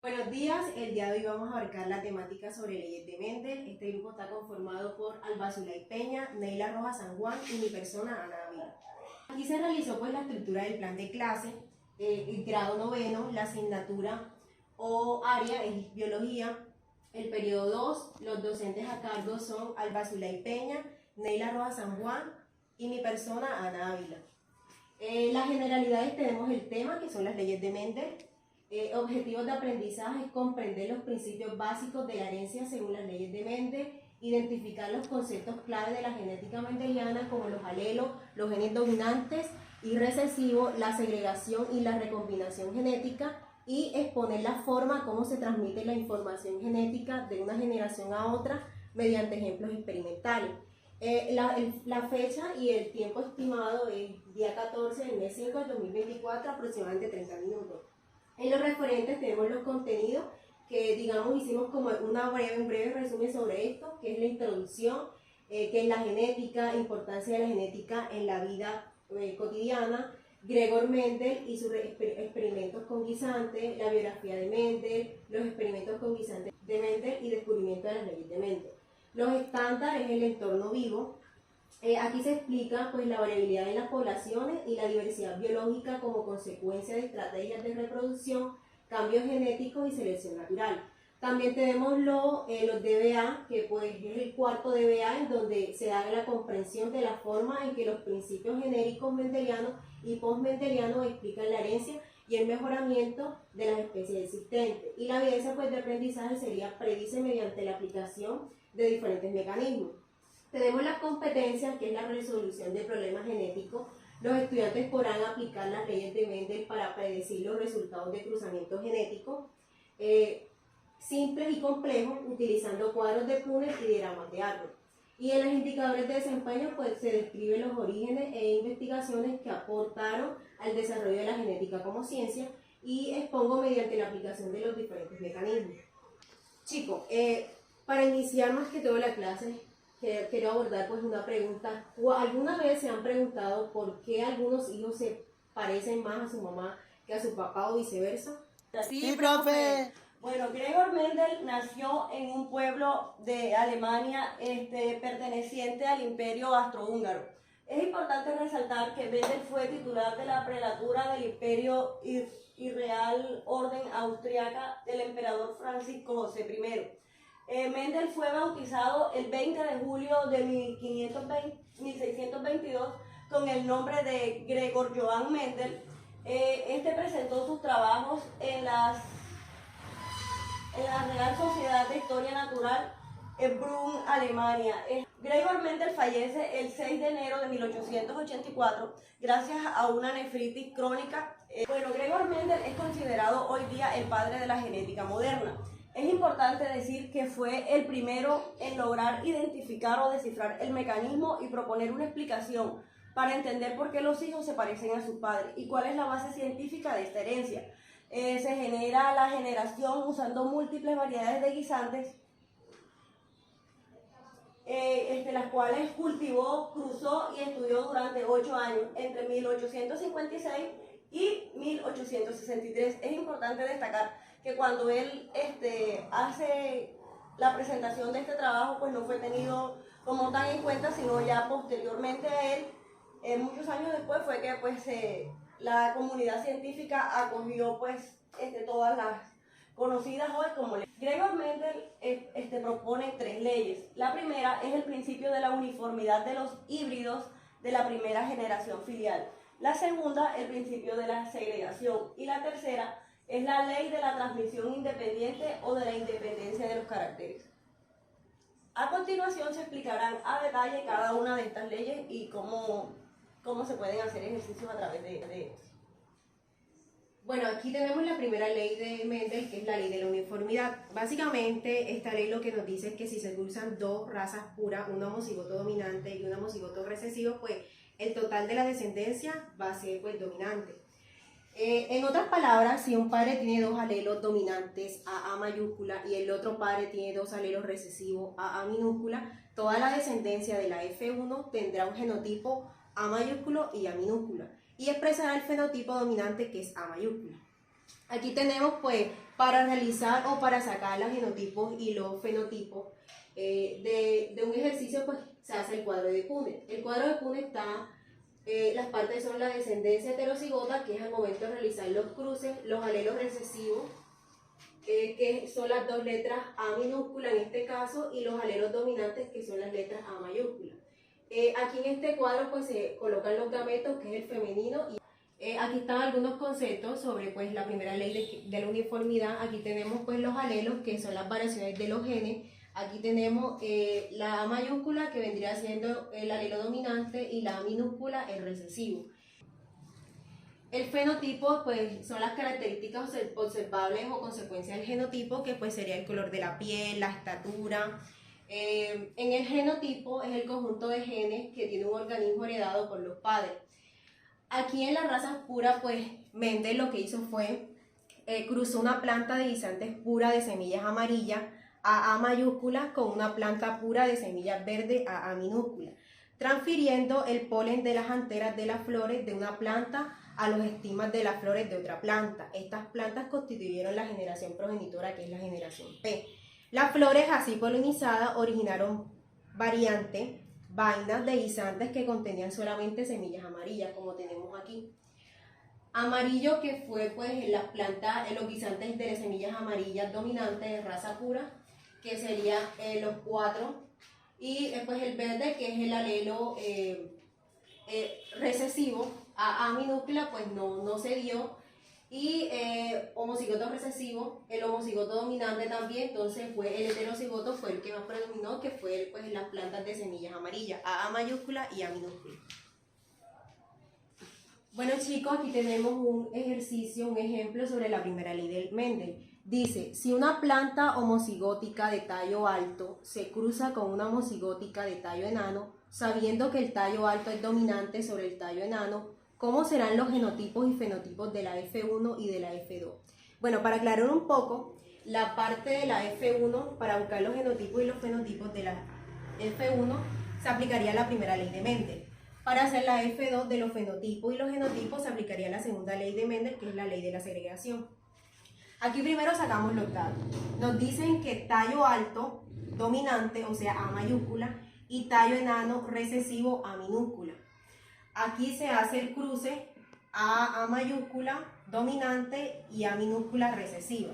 Buenos días, el día de hoy vamos a abarcar la temática sobre leyes de Mendel. Este grupo está conformado por Alba Zulay Peña, Neila Rojas San Juan y mi persona, Ana Ávila. Aquí se realizó la estructura del plan de clase, el grado noveno, la asignatura o área es biología, el periodo 2, los docentes a cargo son Alba Zulay Peña, Neila Rojas San Juan y mi persona, Ana Ávila. Las generalidades tenemos el tema, que son las leyes de Mendel. Objetivos de aprendizaje es comprender los principios básicos de la herencia según las leyes de Mendel, identificar los conceptos clave de la genética mendeliana como los alelos, los genes dominantes y recesivos, la segregación y la recombinación genética, y exponer la forma cómo se transmite la información genética de una generación a otra mediante ejemplos experimentales. La fecha y el tiempo estimado es día 14 del mes 5 del 2024, aproximadamente 30 minutos. En los referentes tenemos los contenidos que, digamos, hicimos como un breve resumen sobre esto, que es la introducción, que es la genética, importancia de la genética en la vida cotidiana, Gregor Mendel y sus experimentos con guisantes, la biografía de Mendel, los experimentos con guisantes de Mendel y descubrimiento de las leyes de Mendel. Los estándares es el entorno vivo. Aquí se explica pues, la variabilidad en las poblaciones y la diversidad biológica como consecuencia de estrategias de reproducción, cambios genéticos y selección natural. También tenemos los DBA, que pues, es el cuarto DBA, en donde se da la comprensión de la forma en que los principios genéricos mendelianos y postmendelianos explican la herencia y el mejoramiento de las especies existentes. Y la evidencia pues, de aprendizaje sería predice mediante la aplicación de diferentes mecanismos. Tenemos las competencias, que es la resolución de problemas genéticos. Los estudiantes podrán aplicar las leyes de Mendel para predecir los resultados de cruzamiento genético, simples y complejos, utilizando cuadros de Punnett y diagramas de árbol. Y en los indicadores de desempeño pues, se describen los orígenes e investigaciones que aportaron al desarrollo de la genética como ciencia, y expongo mediante la aplicación de los diferentes mecanismos. Chicos, para iniciar más que todo la clase, quiero abordar pues una pregunta. ¿Alguna vez se han preguntado por qué algunos hijos se parecen más a su mamá que a su papá o viceversa? Sí, profe. Bueno, Gregor Mendel nació en un pueblo de Alemania perteneciente al Imperio Austrohúngaro. Es importante resaltar que Mendel fue titular de la prelatura del Imperio y Real Orden Austriaca del emperador Francisco José I. Mendel fue bautizado el 20 de julio de 1622 con el nombre de Gregor Johann Mendel. Presentó sus trabajos en la Real Sociedad de Historia Natural en Brunn, Alemania. Gregor Mendel fallece el 6 de enero de 1884 gracias a una nefritis crónica. Gregor Mendel es considerado hoy día el padre de la genética moderna. Es importante decir que fue el primero en lograr identificar o descifrar el mecanismo y proponer una explicación para entender por qué los hijos se parecen a sus padres y cuál es la base científica de esta herencia. Se genera la generación usando múltiples variedades de guisantes, las cuales cultivó, cruzó y estudió durante 8 años, entre 1856 y 1863. Es importante destacar que cuando él hace la presentación de este trabajo, pues no fue tenido como tan en cuenta, sino ya posteriormente a él, muchos años después, fue que pues la comunidad científica acogió pues todas las conocidas hoy como leyes. Gregor Mendel propone 3 leyes. La primera es el principio de la uniformidad de los híbridos de la primera generación filial. La segunda, el principio de la segregación. Y la tercera es la ley de la transmisión independiente o de la independencia de los caracteres. A continuación se explicarán a detalle cada una de estas leyes y cómo se pueden hacer ejercicios a través de ellas. Bueno, aquí tenemos la primera ley de Mendel, que es la ley de la uniformidad. Básicamente, esta ley lo que nos dice es que si se cruzan 2 razas puras, un homocigoto dominante y un homocigoto recesivo, pues el total de la descendencia va a ser pues dominante. En otras palabras, si un padre tiene 2 alelos dominantes, AA mayúscula, y el otro padre tiene 2 alelos recesivos, AA minúscula, toda la descendencia de la F1 tendrá un genotipo A mayúsculo y A minúscula, y expresará el fenotipo dominante, que es A mayúscula. Aquí tenemos pues para realizar o para sacar los genotipos y los fenotipos de un ejercicio, pues se hace el cuadro de Punnett. El cuadro de Punnett está, las partes son la descendencia heterocigota, que es al momento de realizar los cruces, los alelos recesivos, que son las dos letras A minúscula en este caso, y los alelos dominantes, que son las letras A mayúscula. Aquí en este cuadro pues se colocan los gametos, que es el femenino, y aquí están algunos conceptos sobre pues la primera ley de la uniformidad. Aquí tenemos pues los alelos, que son las variaciones de los genes. Aquí tenemos la A mayúscula, que vendría siendo el alelo dominante, y la A minúscula el recesivo. El fenotipo pues son las características observables o consecuencias del genotipo, que pues sería el color de la piel, la estatura. En el genotipo es el conjunto de genes que tiene un organismo heredado por los padres. Aquí en las razas puras, pues Mendel lo que hizo fue cruzó una planta de guisantes pura de semillas amarillas, A mayúscula, con una planta pura de semillas verdes, A minúscula, transfiriendo el polen de las anteras de las flores de una planta a los estigmas de las flores de otra planta. Estas plantas constituyeron la generación progenitora, que es la generación P. Las flores así polinizadas originaron variantes, vainas de guisantes que contenían solamente semillas amarillas, como tenemos aquí. Amarillo, que fue pues las plantas, los guisantes de semillas amarillas dominantes de raza pura, que serían los 4, y pues el verde, que es el alelo recesivo, A minúscula, pues no se dio, y homocigoto recesivo, el homocigoto dominante también. Entonces fue el heterocigoto, fue el que más predominó, que fue pues las plantas de semillas amarillas, A mayúscula y A minúscula. Bueno chicos, aquí tenemos un ejercicio, un ejemplo sobre la primera ley de Mendel. Dice, si una planta homocigótica de tallo alto se cruza con una homocigótica de tallo enano, sabiendo que el tallo alto es dominante sobre el tallo enano, ¿cómo serán los genotipos y fenotipos de la F1 y de la F2? Bueno, para aclarar un poco, la parte de la F1, para buscar los genotipos y los fenotipos de la F1, se aplicaría la primera ley de Mendel. Para hacer la F2 de los fenotipos y los genotipos, se aplicaría la segunda ley de Mendel, que es la ley de la segregación. Aquí primero sacamos los datos. Nos dicen que tallo alto, dominante, o sea, A mayúscula, y tallo enano, recesivo, A minúscula. Aquí se hace el cruce A mayúscula, dominante, y A minúscula, recesiva.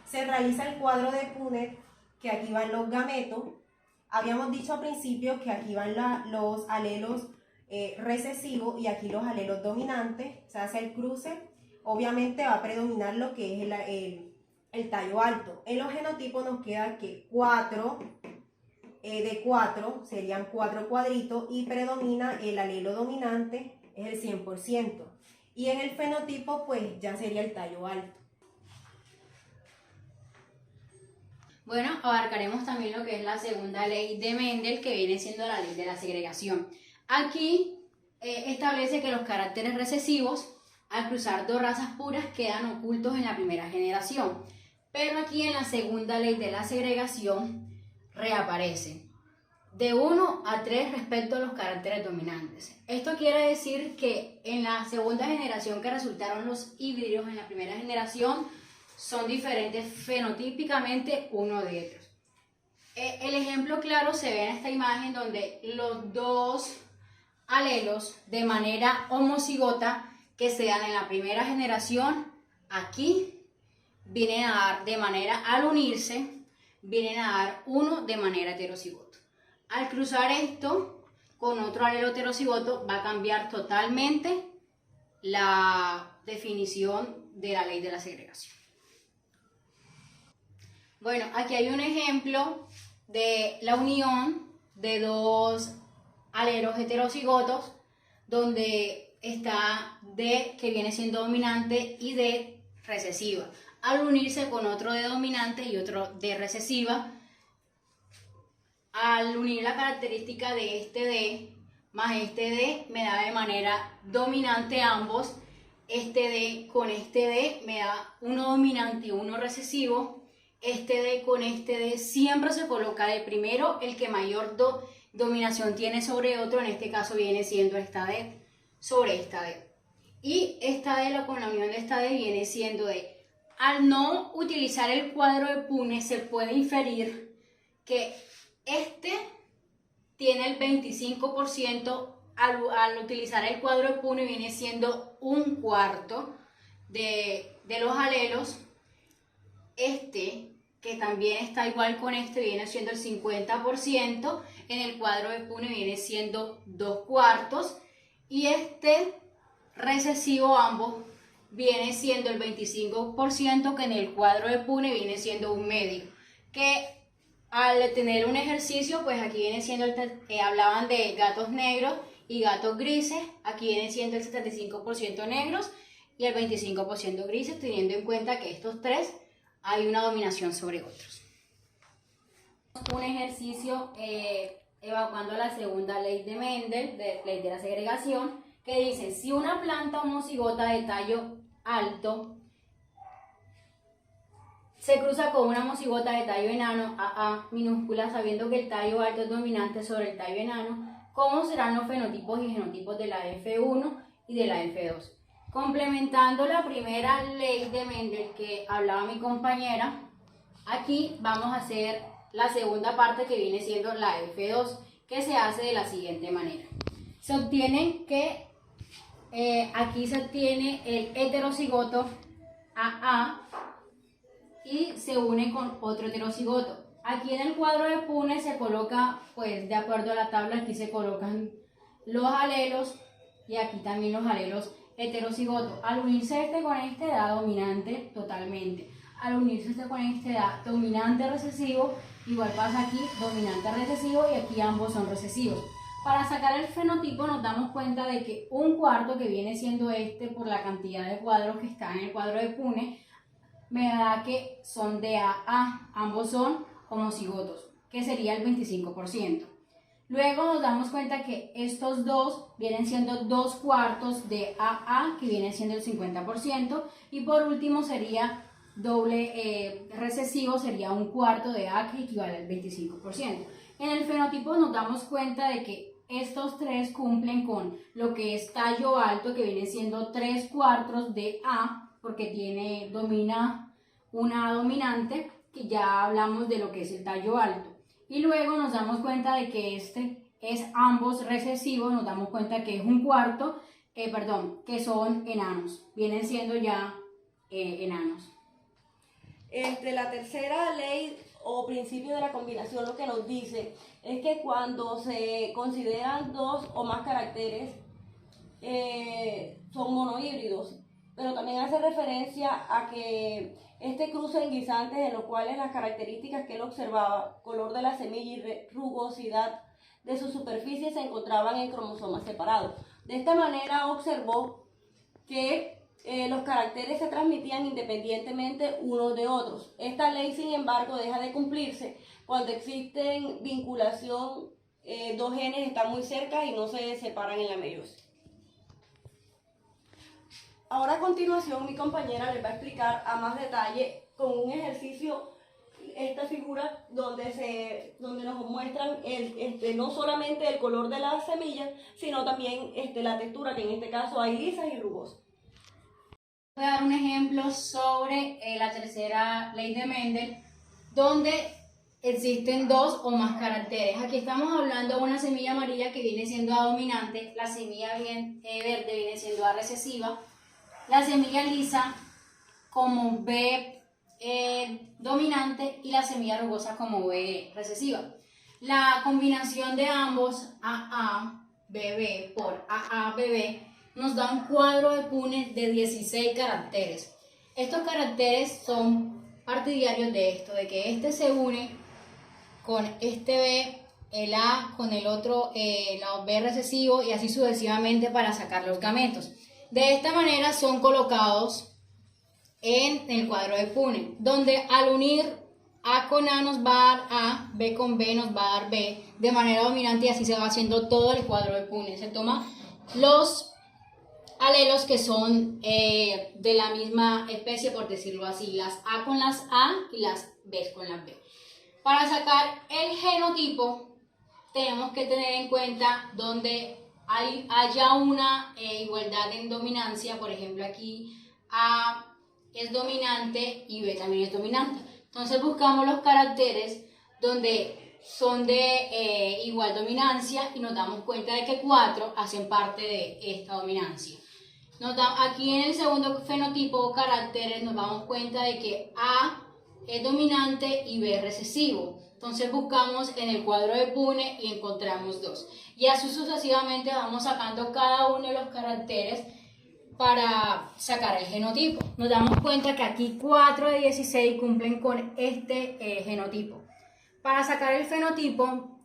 Se realiza el cuadro de Punnett, que aquí van los gametos. Habíamos dicho al principio que aquí van los alelos recesivos y aquí los alelos dominantes. Se hace el cruce. Obviamente va a predominar lo que es el tallo alto. En los genotipos nos queda que 4 de 4 serían 4 cuadritos, y predomina el alelo dominante, es el 100%. Y en el fenotipo pues ya sería el tallo alto. Bueno, abarcaremos también lo que es la segunda ley de Mendel, que viene siendo la ley de la segregación. Aquí establece que los caracteres recesivos, al cruzar dos razas puras, quedan ocultos en la primera generación, pero aquí en la segunda ley de la segregación reaparecen de 1 a 3 respecto a los caracteres dominantes. Esto quiere decir que en la segunda generación que resultaron los híbridos en la primera generación son diferentes fenotípicamente uno de otros. El ejemplo claro se ve en esta imagen, donde los dos alelos de manera homocigota que se dan en la primera generación, aquí vienen a dar de manera, al unirse, vienen a dar uno de manera heterocigoto. Al cruzar esto con otro alelo heterocigoto va a cambiar totalmente la definición de la ley de la segregación. Bueno, aquí hay un ejemplo de la unión de dos alelos heterocigotos, donde está D, que viene siendo dominante, y D recesiva. Al unirse con otro D dominante y otro D recesiva, al unir la característica de este D más este D, me da de manera dominante ambos. Este D con este D me da uno dominante y uno recesivo. Este D con este D siempre se coloca de primero el que mayor dominación tiene sobre otro. En este caso viene siendo esta D sobre esta D. Y esta D con la unión de esta D viene siendo de al no utilizar el cuadro de Punnett se puede inferir que este tiene el 25%, al utilizar el cuadro de Punnett viene siendo un cuarto de los alelos. Este, que también está igual con este, viene siendo el 50%, en el cuadro de Punnett viene siendo 2 cuartos, y este recesivo ambos viene siendo el 25%, que en el cuadro de Punnett viene siendo un medio, que al tener un ejercicio, pues aquí viene siendo, hablaban de gatos negros y gatos grises, aquí viene siendo el 75% negros y el 25% grises, teniendo en cuenta que estos tres hay una dominación sobre otros. Un ejercicio evacuando la segunda ley de Mendel, ley de la segregación, que dice: si una planta homocigota de tallo alto se cruza con una homocigota de tallo enano, AA minúscula, sabiendo que el tallo alto es dominante sobre el tallo enano, ¿cómo serán los fenotipos y genotipos de la F1 y de la F2? Complementando la primera ley de Mendel que hablaba mi compañera, aquí vamos a hacer la segunda parte, que viene siendo la F2, que se hace de la siguiente manera. Se obtiene que aquí se obtiene el heterocigoto AA y se une con otro heterocigoto. Aquí en el cuadro de Punnett se coloca, pues de acuerdo a la tabla, aquí se colocan los alelos y aquí también los alelos heterocigoto. Al unirse este con este da dominante totalmente. Al unirse este con este da dominante recesivo, igual pasa aquí, dominante recesivo, y aquí ambos son recesivos. Para sacar el fenotipo nos damos cuenta de que un cuarto, que viene siendo este por la cantidad de cuadros que están en el cuadro de Punnett, me da que son de AA, ambos son homocigotos, que sería el 25%. Luego nos damos cuenta que estos dos vienen siendo 2 cuartos de AA, que viene siendo el 50%, y por último sería doble recesivo, sería un cuarto de A, que equivale al 25%. En el fenotipo nos damos cuenta de que estos tres cumplen con lo que es tallo alto, que viene siendo 3 cuartos de A, porque domina una dominante, que ya hablamos de lo que es el tallo alto. Y luego nos damos cuenta de que este es ambos recesivos, nos damos cuenta que es un cuarto, que son enanos, vienen siendo ya enanos. La tercera ley o principio de la combinación lo que nos dice es que cuando se consideran 2 o más caracteres, son monohíbridos, pero también hace referencia a que este cruce en guisantes en los cuales las características que él observaba, color de la semilla y rugosidad de su superficie, se encontraban en cromosomas separados. De esta manera observó que los caracteres se transmitían independientemente unos de otros. Esta ley, sin embargo, deja de cumplirse cuando existen vinculación, 2 genes están muy cerca y no se separan en la meiosis. Ahora a continuación mi compañera les va a explicar a más detalle con un ejercicio esta figura donde nos muestran no solamente el color de las semillas, sino también la textura, que en este caso hay lisas y rugosas. Voy a dar un ejemplo sobre la tercera ley de Mendel, donde existen 2 o más caracteres. Aquí estamos hablando de una semilla amarilla que viene siendo A dominante, la semilla verde viene siendo A recesiva, la semilla lisa como B dominante y la semilla rugosa como B recesiva. La combinación de ambos, AA-BB por AA-BB, nos da un cuadro de Punnett de 16 caracteres. Estos caracteres son partidarios de esto, de que este se une con este B, el A con el otro, el B recesivo, y así sucesivamente para sacar los gametos. De esta manera son colocados en el cuadro de Punnett, donde al unir A con A nos va a dar A, B con B nos va a dar B, de manera dominante, y así se va haciendo todo el cuadro de Punnett. Se toma los alelos que son de la misma especie, por decirlo así, las A con las A y las B con las B. Para sacar el genotipo tenemos que tener en cuenta donde haya una igualdad en dominancia. Por ejemplo, aquí A es dominante y B también es dominante. Entonces buscamos los caracteres donde son de igual dominancia y nos damos cuenta de que 4 hacen parte de esta dominancia. Aquí en el segundo fenotipo o caracteres nos damos cuenta de que A es dominante y B es recesivo. Entonces buscamos en el cuadro de Punnett y encontramos 2. Y así sucesivamente vamos sacando cada uno de los caracteres para sacar el genotipo. Nos damos cuenta que aquí 4 de 16 cumplen con este genotipo. Para sacar el fenotipo,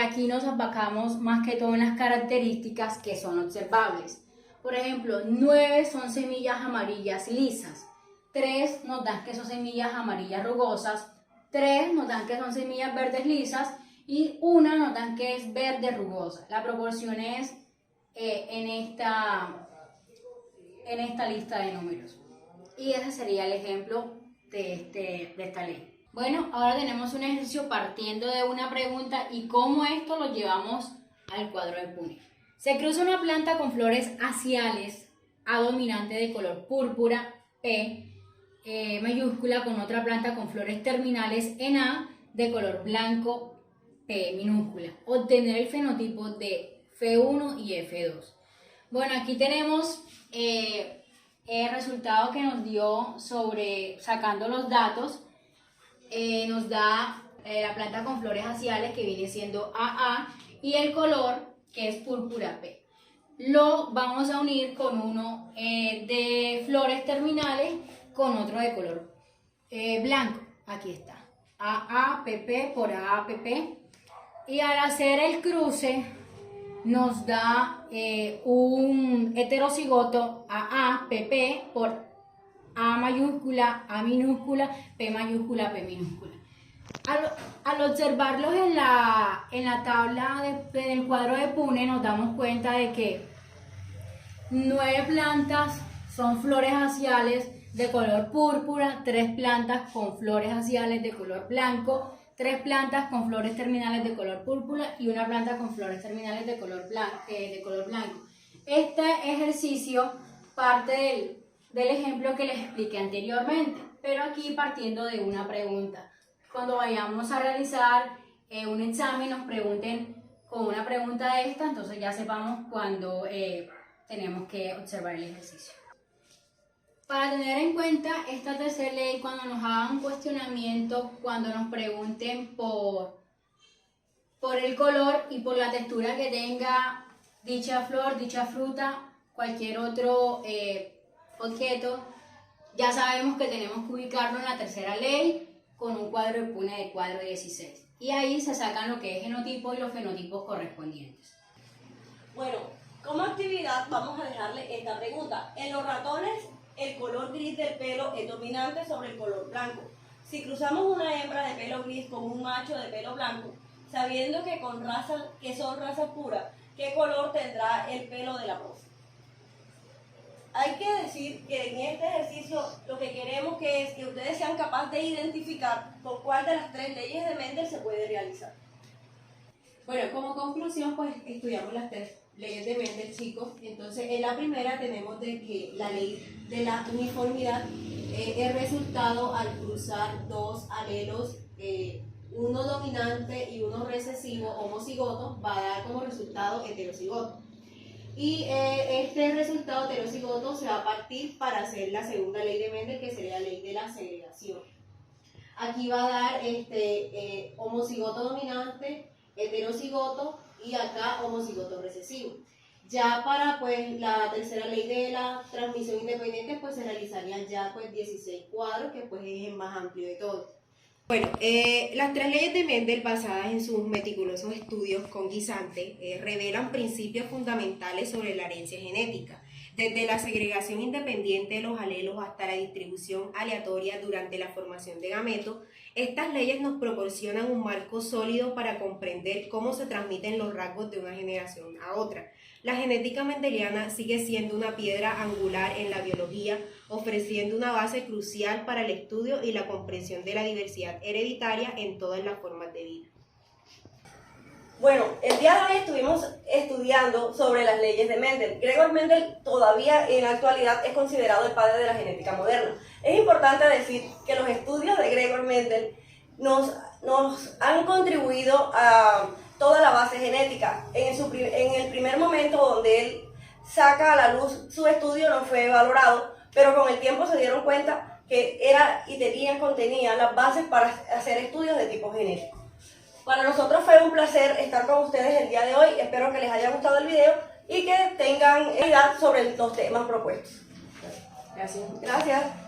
aquí nos abacamos más que todo en las características que son observables. Por ejemplo, 9 son semillas amarillas lisas, 3 nos dan que son semillas amarillas rugosas, 3 nos dan que son semillas verdes lisas y 1 nos dan que es verde rugosa. La proporción es en esta lista de números. Y ese sería el ejemplo de esta ley. Bueno, ahora tenemos un ejercicio partiendo de una pregunta y cómo esto lo llevamos al cuadro de Punnett. Se cruza una planta con flores axiales A dominante de color púrpura, P mayúscula, con otra planta con flores terminales en A de color blanco, P minúscula. Obtener el fenotipo de F1 y F2. Bueno, aquí tenemos el resultado que nos dio sacando los datos. Nos da la planta con flores axiales que viene siendo AA y el color que es púrpura P. Lo vamos a unir con uno de flores terminales con otro de color blanco. Aquí está, AAPP por AAPP. Y al hacer el cruce nos da un heterocigoto AAPP por A mayúscula, A minúscula, P mayúscula, P minúscula. Al observarlos en la tabla del cuadro de Punnett nos damos cuenta de que 9 plantas son flores axiales de color púrpura, 3 plantas con flores axiales de color blanco, 3 plantas con flores terminales de color púrpura y una planta con flores terminales de color blanco. Este ejercicio parte del ejemplo que les expliqué anteriormente, pero aquí partiendo de una pregunta. Cuando vayamos a realizar un examen nos pregunten con una pregunta de esta, entonces ya sepamos cuándo tenemos que observar el ejercicio. Para tener en cuenta esta tercera ley, cuando nos hagan un cuestionamiento, cuando nos pregunten por el color y por la textura que tenga dicha flor, dicha fruta, cualquier otro objeto, ya sabemos que tenemos que ubicarlo en la tercera ley con un cuadro de Punnett de cuadro 16. Y ahí se sacan lo que es genotipo y los fenotipos correspondientes. Bueno, como actividad vamos a dejarle esta pregunta. En los ratones, el color gris del pelo es dominante sobre el color blanco. Si cruzamos una hembra de pelo gris con un macho de pelo blanco, sabiendo que son razas puras, ¿qué color tendrá el pelo de la prole? Hay que decir que en este ejercicio lo que queremos es que ustedes sean capaces de identificar por cuál de las 3 leyes de Mendel se puede realizar. Bueno, como conclusión, pues estudiamos las 3 leyes de Mendel, chicos. Entonces, en la primera tenemos de que la ley de la uniformidad es resultado al cruzar 2 alelos, uno dominante y uno recesivo homocigoto, va a dar como resultado heterocigoto. Y este resultado heterocigoto se va a partir para hacer la segunda ley de Mendel, que sería la ley de la segregación. Aquí va a dar homocigoto dominante, heterocigoto y acá homocigoto recesivo. Ya para pues la tercera ley de la transmisión independiente pues se realizarían ya pues 16 cuadros, que pues es el más amplio de todos. Bueno, las 3 leyes de Mendel, basadas en sus meticulosos estudios con guisantes, revelan principios fundamentales sobre la herencia genética, desde la segregación independiente de los alelos hasta la distribución aleatoria durante la formación de gametos. Estas leyes nos proporcionan un marco sólido para comprender cómo se transmiten los rasgos de una generación a otra. La genética mendeliana sigue siendo una piedra angular en la biología, ofreciendo una base crucial para el estudio y la comprensión de la diversidad hereditaria en todas las formas de vida. Bueno, el día de hoy estuvimos estudiando sobre las leyes de Mendel. Gregor Mendel todavía en la actualidad es considerado el padre de la genética moderna. Es importante decir que los estudios de Gregor Mendel nos han contribuido a toda la base genética. En el primer momento donde él saca a la luz su estudio no fue valorado, pero con el tiempo se dieron cuenta que era y contenía las bases para hacer estudios de tipo genético. Para nosotros fue un placer estar con ustedes el día de hoy. Espero que les haya gustado el video y que tengan idea sobre los temas propuestos. Gracias. Gracias.